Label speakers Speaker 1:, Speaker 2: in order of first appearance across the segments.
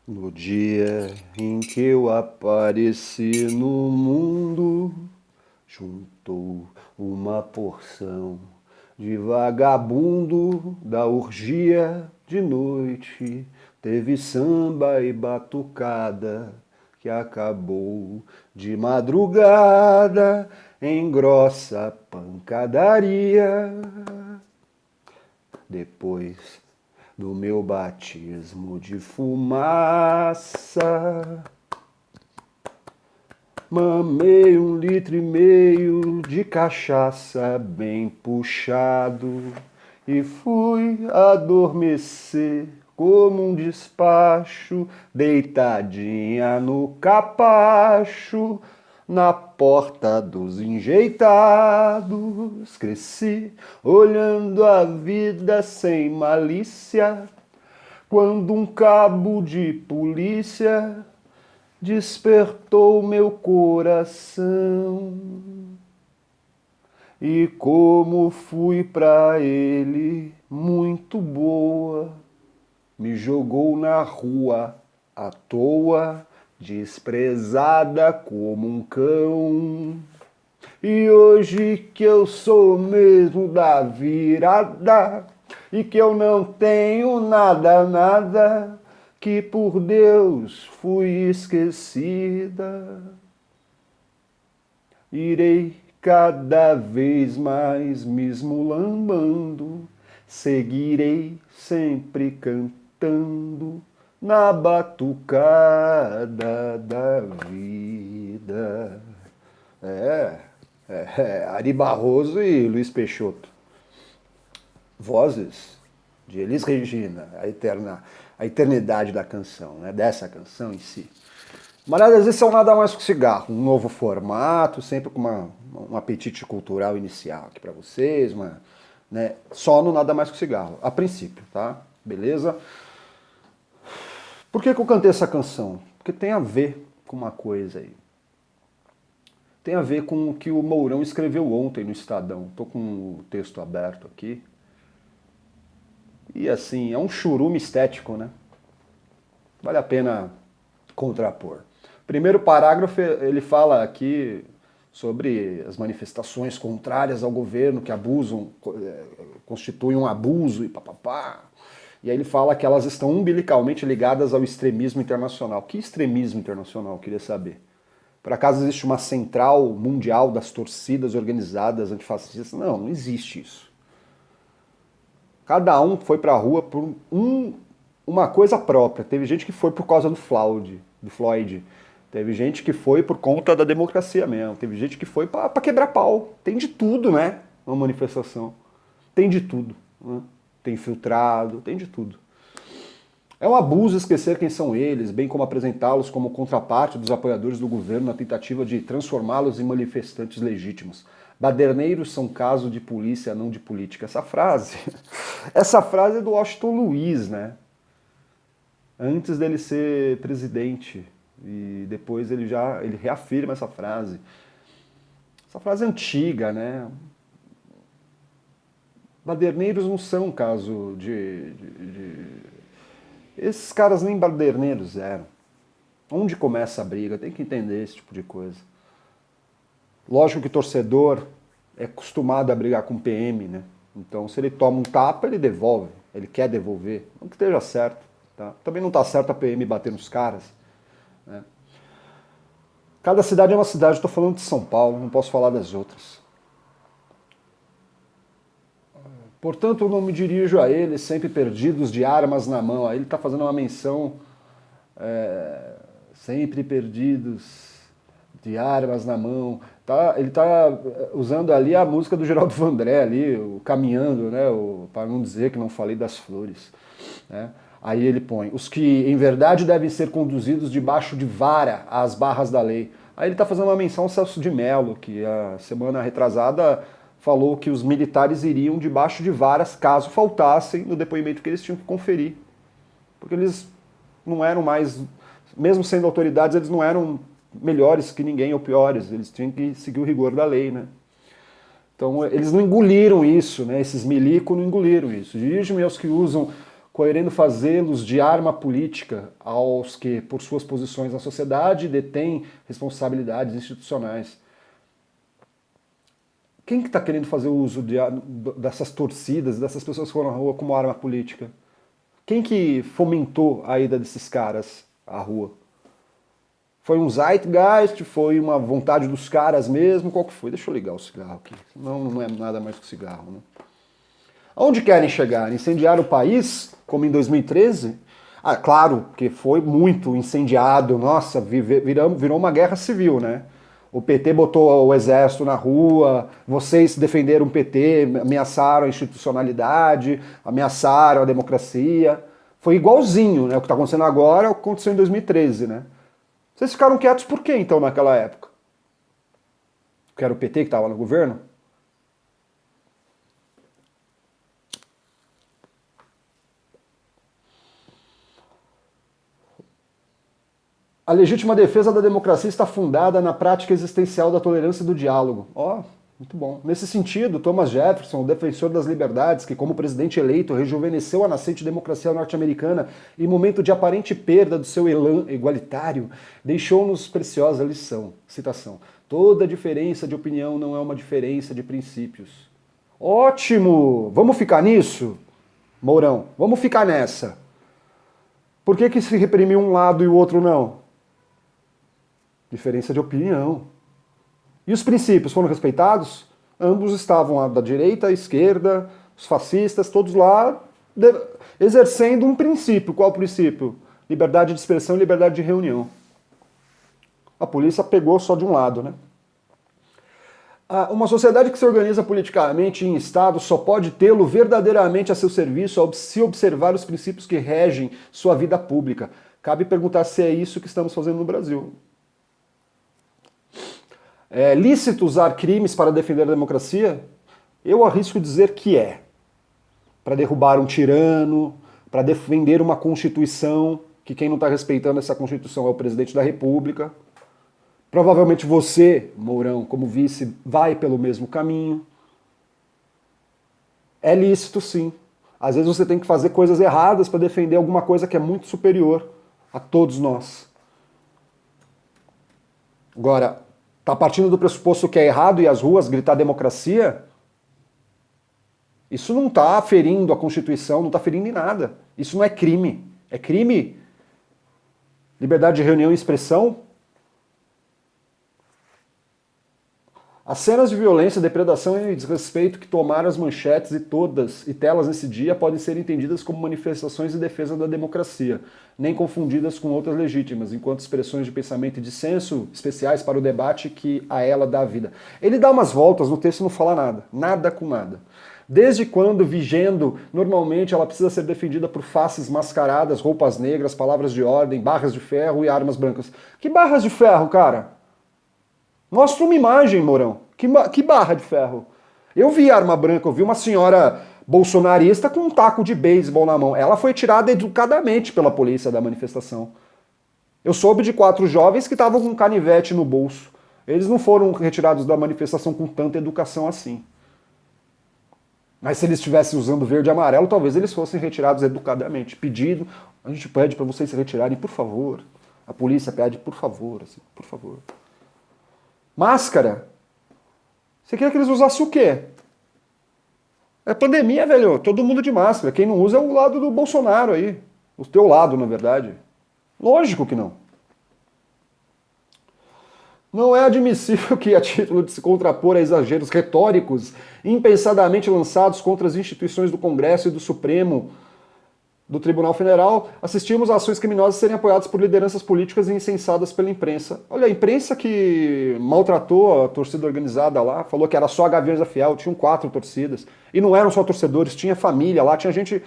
Speaker 1: No dia em que eu apareci no mundo, juntou uma porção de vagabundo da orgia de noite. Teve samba e batucada que acabou de madrugada em grossa pancadaria. Depois do meu batismo de fumaça, mamei 1,5 litro de cachaça bem puxado e fui adormecer como um despacho, deitadinha no capacho, na porta dos enjeitados. Cresci olhando a vida sem malícia, quando um cabo de polícia despertou meu coração. E como fui pra ele muito boa, me jogou na rua à toa, desprezada como um cão. E hoje que eu sou mesmo da virada, e que eu não tenho nada, nada, que por Deus fui esquecida, irei cada vez mais me esmulambando, seguirei sempre cantando na batucada da vida. Ari Barroso e Luiz Peixoto. Vozes de Elis Regina, a eternidade da canção, né? Dessa canção em si. Camaradas, esse é o Nada Mais Que Cigarro, um novo formato, sempre com um apetite cultural inicial aqui para vocês, né? Só no Nada Mais Que Cigarro, a princípio, tá? Beleza? Por que eu cantei essa canção? Porque tem a ver com uma coisa aí. Tem a ver com o que o Mourão escreveu ontem no Estadão. Estou com o texto aberto aqui. E assim, é um churume estético, né? Vale a pena contrapor. Primeiro parágrafo, ele fala aqui sobre as manifestações contrárias ao governo, que abusam, constituem um abuso e papapá. E aí ele fala que elas estão umbilicalmente ligadas ao extremismo internacional. Que extremismo internacional? Queria saber. Por acaso existe uma central mundial das torcidas organizadas antifascistas? Não, não existe isso. Cada um foi pra rua por uma coisa própria. Teve gente que foi por causa do Floyd. Teve gente que foi por conta da democracia mesmo. Teve gente que foi pra quebrar pau. Tem de tudo, né? Uma manifestação. Tem de tudo. Né? Tem infiltrado, tem de tudo. É um abuso esquecer quem são eles, bem como apresentá-los como contraparte dos apoiadores do governo na tentativa de transformá-los em manifestantes legítimos. Baderneiros são caso de polícia, não de política. Essa frase é do Washington Luiz, né? Antes dele ser presidente. E depois ele reafirma essa frase. Essa frase é antiga, né? Baderneiros não são caso Esses caras nem baderneiros eram. Onde começa a briga? Tem que entender esse tipo de coisa. Lógico que torcedor é acostumado a brigar com PM, né? Então, se ele toma um tapa, ele devolve. Ele quer devolver. Não que esteja certo. Tá? Também não está certo a PM bater nos caras. Né? Cada cidade é uma cidade. Estou falando de São Paulo, não posso falar das outras. Portanto, eu não me dirijo a eles sempre perdidos de armas na mão. Aí ele está fazendo uma menção sempre perdidos de armas na mão. Ele está usando ali a música do Geraldo Vandré, ali, o Caminhando, né, para não dizer que não falei das flores. Né? Aí ele põe, os que em verdade devem ser conduzidos debaixo de vara às barras da lei. Aí ele está fazendo uma menção ao Celso de Mello, que a semana retrasada falou que os militares iriam debaixo de varas caso faltassem no depoimento que eles tinham que conferir. Porque eles não eram mais, mesmo sendo autoridades, eles não eram melhores que ninguém ou piores, eles tinham que seguir o rigor da lei, né? Então eles não engoliram isso, né? Esses milico não engoliram isso. Dirige-me aos que usam querendo fazê-los de arma política aos que, por suas posições na sociedade, detêm responsabilidades institucionais. Quem que está querendo fazer uso dessas torcidas, dessas pessoas que foram na rua como arma política? Quem que fomentou a ida desses caras à rua? Foi um zeitgeist? Foi uma vontade dos caras mesmo? Qual que foi? Deixa eu ligar o cigarro aqui. Senão não é nada mais que cigarro, né? Aonde querem chegar? Incendiar o país, como em 2013? Ah, claro, que foi muito incendiado. Nossa, virou uma guerra civil, né? O PT botou o exército na rua, vocês defenderam o PT, ameaçaram a institucionalidade, ameaçaram a democracia. Foi igualzinho, né? O que está acontecendo agora é o que aconteceu em 2013, né? Vocês ficaram quietos por quê, então, naquela época? Que era o PT que estava no governo? A legítima defesa da democracia está fundada na prática existencial da tolerância e do diálogo. Ó, muito bom. Nesse sentido, Thomas Jefferson, o defensor das liberdades, que como presidente eleito rejuvenesceu a nascente democracia norte-americana em momento de aparente perda do seu elan igualitário, deixou-nos preciosa lição. Citação. Toda diferença de opinião não é uma diferença de princípios. Ótimo! Vamos ficar nisso? Mourão, vamos ficar nessa. Por que se reprimiu um lado e o outro não? Diferença de opinião. E os princípios foram respeitados? Ambos estavam lá da direita, à esquerda, os fascistas, todos lá exercendo um princípio. Qual o princípio? Liberdade de expressão e liberdade de reunião. A polícia pegou só de um lado, né? Uma sociedade que se organiza politicamente em Estado só pode tê-lo verdadeiramente a seu serviço se observar os princípios que regem sua vida pública. Cabe perguntar se é isso que estamos fazendo no Brasil. É lícito usar crimes para defender a democracia? Eu arrisco dizer que é. Para derrubar um tirano, para defender uma Constituição, que quem não está respeitando essa Constituição é o presidente da República. Provavelmente você, Mourão, como vice, vai pelo mesmo caminho. É lícito, sim. Às vezes você tem que fazer coisas erradas para defender alguma coisa que é muito superior a todos nós. Agora, tá partindo do pressuposto que é errado e as ruas gritar democracia? Isso não está ferindo a Constituição, não está ferindo em nada. Isso não é crime. É crime? Liberdade de reunião e expressão? As cenas de violência, depredação e desrespeito que tomaram as manchetes e telas nesse dia podem ser entendidas como manifestações de defesa da democracia, nem confundidas com outras legítimas, enquanto expressões de pensamento e dissenso especiais para o debate que a ela dá vida. Ele dá umas voltas no texto e não fala nada, nada com nada. Desde quando, vigendo, normalmente ela precisa ser defendida por faces mascaradas, roupas negras, palavras de ordem, barras de ferro e armas brancas. Que barras de ferro, cara? Mostra uma imagem, Mourão. Que barra de ferro? Eu vi arma branca, eu vi uma senhora bolsonarista com um taco de beisebol na mão. Ela foi tirada educadamente pela polícia da manifestação. Eu soube de 4 jovens que estavam com um canivete no bolso. Eles não foram retirados da manifestação com tanta educação assim. Mas se eles estivessem usando verde e amarelo, talvez eles fossem retirados educadamente. Pedido, a gente pede para vocês se retirarem, por favor. A polícia pede, por favor, assim, por favor. Máscara. Você queria que eles usassem o quê? É pandemia, velho. Todo mundo de máscara. Quem não usa é o lado do Bolsonaro aí. O teu lado, na verdade. Lógico que não. Não é admissível que, a título de se contrapor a exageros retóricos impensadamente lançados contra as instituições do Congresso e do Supremo, do Tribunal Federal, assistimos a ações criminosas serem apoiadas por lideranças políticas e incensadas pela imprensa. Olha, a imprensa que maltratou a torcida organizada lá, falou que era só a Gaviões da Fiel, tinham 4 torcidas. E não eram só torcedores, tinha família lá, tinha gente...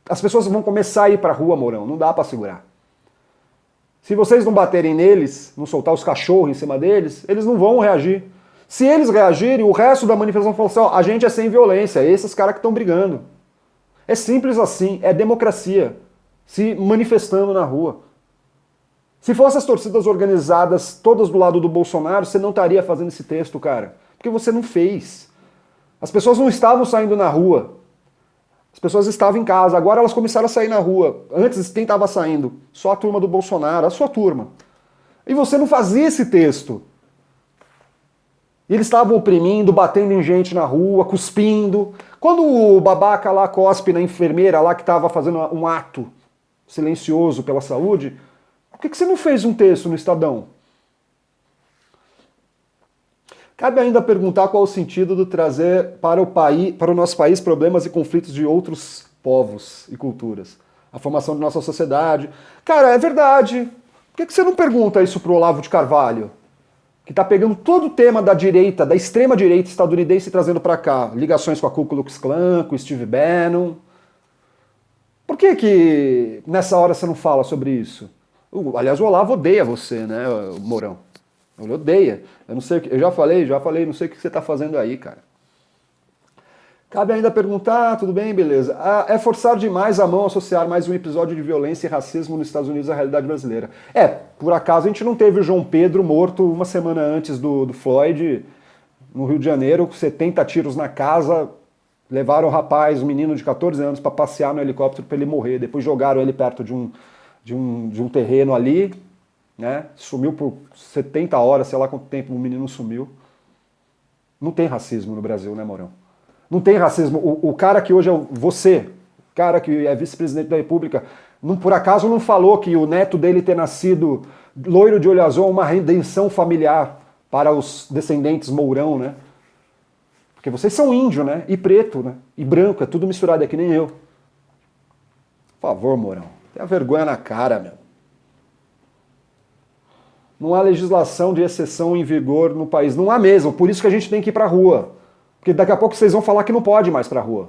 Speaker 1: As pessoas vão começar a ir pra rua, Mourão, não dá pra segurar. Se vocês não baterem neles, não soltar os cachorros em cima deles, eles não vão reagir. Se eles reagirem, o resto da manifestação fala assim, ó, a gente é sem violência, esses caras que estão brigando. É simples assim, é democracia, se manifestando na rua. Se fossem as torcidas organizadas todas do lado do Bolsonaro, você não estaria fazendo esse texto, cara. Porque você não fez. As pessoas não estavam saindo na rua. As pessoas estavam em casa, agora elas começaram a sair na rua. Antes, quem estava saindo? Só a turma do Bolsonaro, a sua turma. E você não fazia esse texto. E eles estavam oprimindo, batendo em gente na rua, cuspindo. Quando o babaca lá cospe na enfermeira lá que estava fazendo um ato silencioso pela saúde, por que você não fez um texto no Estadão? Cabe ainda perguntar qual o sentido de trazer para o nosso país problemas e conflitos de outros povos e culturas. A formação de nossa sociedade. Cara, é verdade. Por que você não pergunta isso pro Olavo de Carvalho? Que tá pegando todo o tema da direita, da extrema direita estadunidense e trazendo para cá. Ligações com a Ku Klux Klan, com o Steve Bannon. Por que nessa hora você não fala sobre isso? Aliás, o Olavo odeia você, né, Mourão? Ele odeia. Eu não sei o que. Eu já falei, não sei o que você tá fazendo aí, cara. Cabe ainda perguntar, tudo bem, beleza. É forçar demais a mão associar mais um episódio de violência e racismo nos Estados Unidos à realidade brasileira. Por acaso a gente não teve o João Pedro morto uma semana antes do Floyd, no Rio de Janeiro, com 70 tiros na casa, levaram o rapaz, um menino de 14 anos, para passear no helicóptero para ele morrer. Depois jogaram ele perto de um terreno ali, né? Sumiu por 70 horas, sei lá quanto tempo o menino sumiu. Não tem racismo no Brasil, né, Mourão? Não tem racismo. O cara que hoje é você, o cara que é vice-presidente da República, por acaso não falou que o neto dele ter nascido loiro de olho azul é uma redenção familiar para os descendentes Mourão, né? Porque vocês são índio, né? E preto, né? E branco, é tudo misturado, é que nem eu. Por favor, Mourão, tenha vergonha na cara, meu. Não há legislação de exceção em vigor no país. Não há mesmo, por isso que a gente tem que ir pra rua. Porque daqui a pouco vocês vão falar que não pode mais pra rua.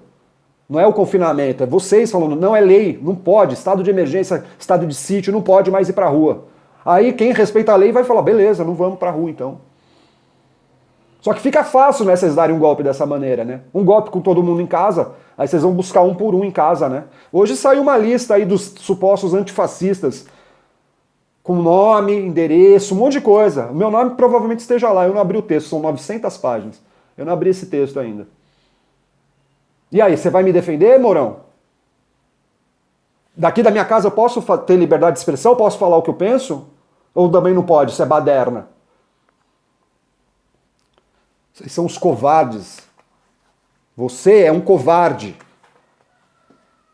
Speaker 1: Não é o confinamento, é vocês falando, não é lei, não pode, estado de emergência, estado de sítio, não pode mais ir pra rua. Aí quem respeita a lei vai falar, beleza, não vamos pra rua então. Só que fica fácil, né, vocês darem um golpe dessa maneira, né? Um golpe com todo mundo em casa, aí vocês vão buscar um por um em casa, né? Hoje saiu uma lista aí dos supostos antifascistas, com nome, endereço, um monte de coisa. O meu nome provavelmente esteja lá, eu não abri o texto, são 900 páginas. Eu não abri esse texto ainda. E aí, você vai me defender, Mourão? Daqui da minha casa eu posso ter liberdade de expressão? Posso falar o que eu penso? Ou também não pode, isso é baderna? Vocês são os covardes. Você é um covarde.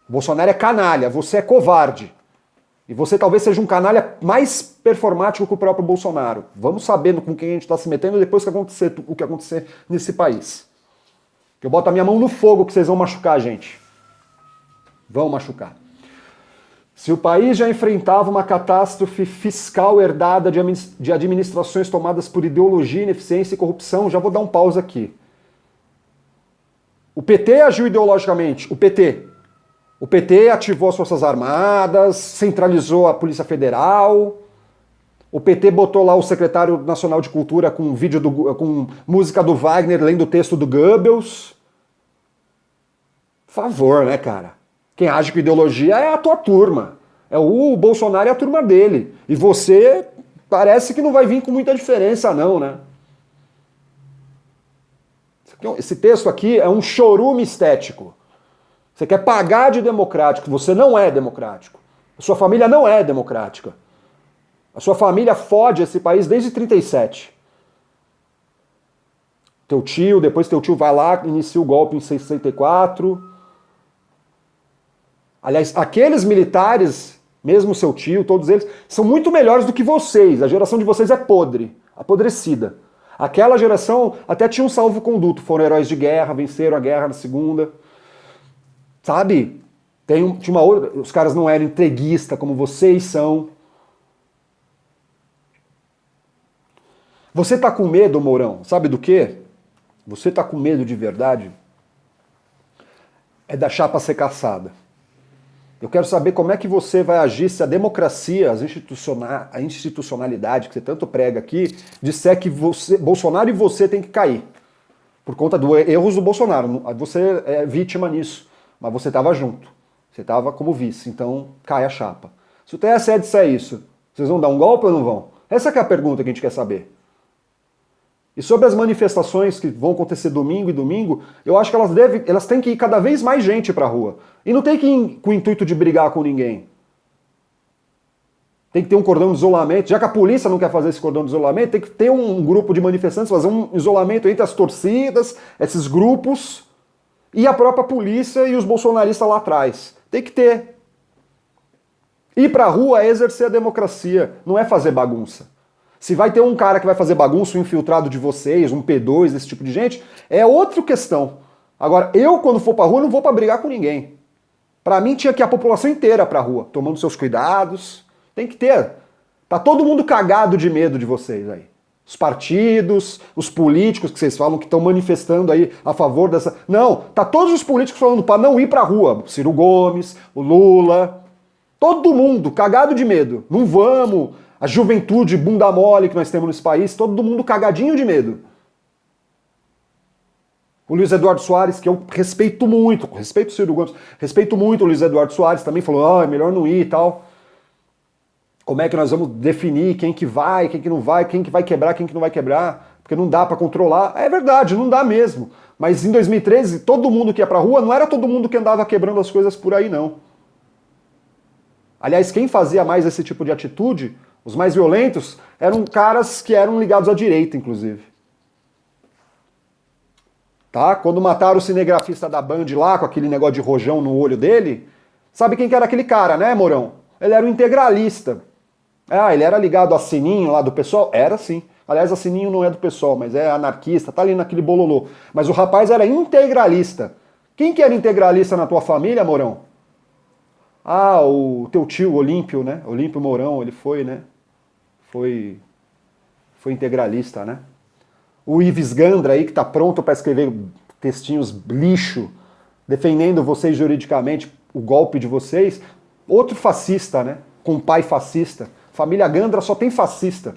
Speaker 1: O Bolsonaro é canalha, você é covarde. E você talvez seja um canalha mais performático que o próprio Bolsonaro. Vamos sabendo com quem a gente está se metendo depois que acontecer o que acontecer nesse país. Eu boto a minha mão no fogo que vocês vão machucar a gente. Vão machucar. Se o país já enfrentava uma catástrofe fiscal herdada de administrações tomadas por ideologia, ineficiência e corrupção, já vou dar um pause aqui. O PT agiu ideologicamente. O PT ativou as Forças Armadas, centralizou a Polícia Federal. O PT botou lá o secretário nacional de Cultura com vídeo com música do Wagner lendo o texto do Goebbels. Por favor, né, cara? Quem age com ideologia é a tua turma. É o Bolsonaro e a turma dele. E você parece que não vai vir com muita diferença, não, né? Esse texto aqui é um chorume estético. Você quer pagar de democrático, você não é democrático. A sua família não é democrática. A sua família fode esse país desde 37. Depois teu tio vai lá, inicia o golpe em 64. Aliás, aqueles militares, mesmo seu tio, todos eles, são muito melhores do que vocês. A geração de vocês é podre, apodrecida. Aquela geração até tinha um salvo-conduto, foram heróis de guerra, venceram a guerra na segunda. Sabe? Tinha uma outra, os caras não eram entreguistas como vocês são. Você tá com medo, Mourão? Sabe do quê? Você tá com medo de verdade? É da chapa ser caçada. Eu quero saber como é que você vai agir se a democracia, a institucionalidade que você tanto prega aqui, disser que Bolsonaro e você tem que cair. Por conta dos erros do Bolsonaro. Você é vítima nisso. Mas você estava junto. Você estava como vice. Então, cai a chapa. Se o TSE disser isso, vocês vão dar um golpe ou não vão? Essa que é a pergunta que a gente quer saber. E sobre as manifestações que vão acontecer domingo e domingo, eu acho que elas têm que ir cada vez mais gente pra rua. E não tem que ir com o intuito de brigar com ninguém. Tem que ter um cordão de isolamento. Já que a polícia não quer fazer esse cordão de isolamento, tem que ter um grupo de manifestantes, fazer um isolamento entre as torcidas, esses grupos, e a própria polícia e os bolsonaristas lá atrás. Tem que ter. Ir pra rua é exercer a democracia, não é fazer bagunça. Se vai ter um cara que vai fazer bagunça, um infiltrado de vocês, um P2, esse tipo de gente, é outra questão. Agora, eu, quando for pra rua, não vou pra brigar com ninguém. Pra mim, tinha que ir a população inteira pra rua, tomando seus cuidados. Tem que ter. Tá todo mundo cagado de medo de vocês aí. Os partidos, os políticos que vocês falam que estão manifestando aí a favor dessa... Não, tá todos os políticos falando pra não ir pra rua. Ciro Gomes, o Lula, todo mundo cagado de medo. Não vamos... A juventude bunda mole que nós temos nesse país, todo mundo cagadinho de medo. O Luiz Eduardo Soares, que eu respeito muito, respeito o Ciro Gomes, respeito muito o Luiz Eduardo Soares, também falou, é melhor não ir e tal. Como é que nós vamos definir quem que vai, quem que não vai, quem que vai quebrar, quem que não vai quebrar, porque não dá pra controlar. É verdade, não dá mesmo. Mas em 2013, todo mundo que ia pra rua, não era todo mundo que andava quebrando as coisas por aí, não. Aliás, quem fazia mais esse tipo de atitude... Os mais violentos eram caras que eram ligados à direita, inclusive. Tá? Quando mataram o cinegrafista da Band lá, com aquele negócio de rojão no olho dele, sabe quem que era aquele cara, né, Mourão? Ele era um integralista. Ah, ele era ligado a Sininho lá do PSOL? Era sim. Aliás, a Sininho não é do PSOL, mas é anarquista, tá ali naquele bololô. Mas o rapaz era integralista. Quem que era integralista na tua família, Mourão? Ah, o teu tio Olímpio, né? Olímpio Mourão, ele foi, né? Foi integralista, né? O Ives Gandra aí, que tá pronto para escrever textinhos lixo, defendendo vocês juridicamente, o golpe de vocês, outro fascista, né? Com pai fascista. Família Gandra só tem fascista.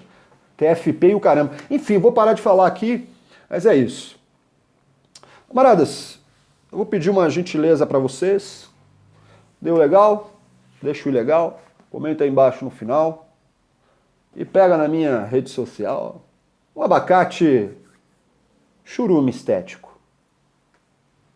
Speaker 1: TFP e o caramba. Enfim, vou parar de falar aqui, mas é isso. Camaradas, eu vou pedir uma gentileza para vocês. Deu legal? Deixa o legal. Comenta aí embaixo no final. E pega na minha rede social um abacate churume estético.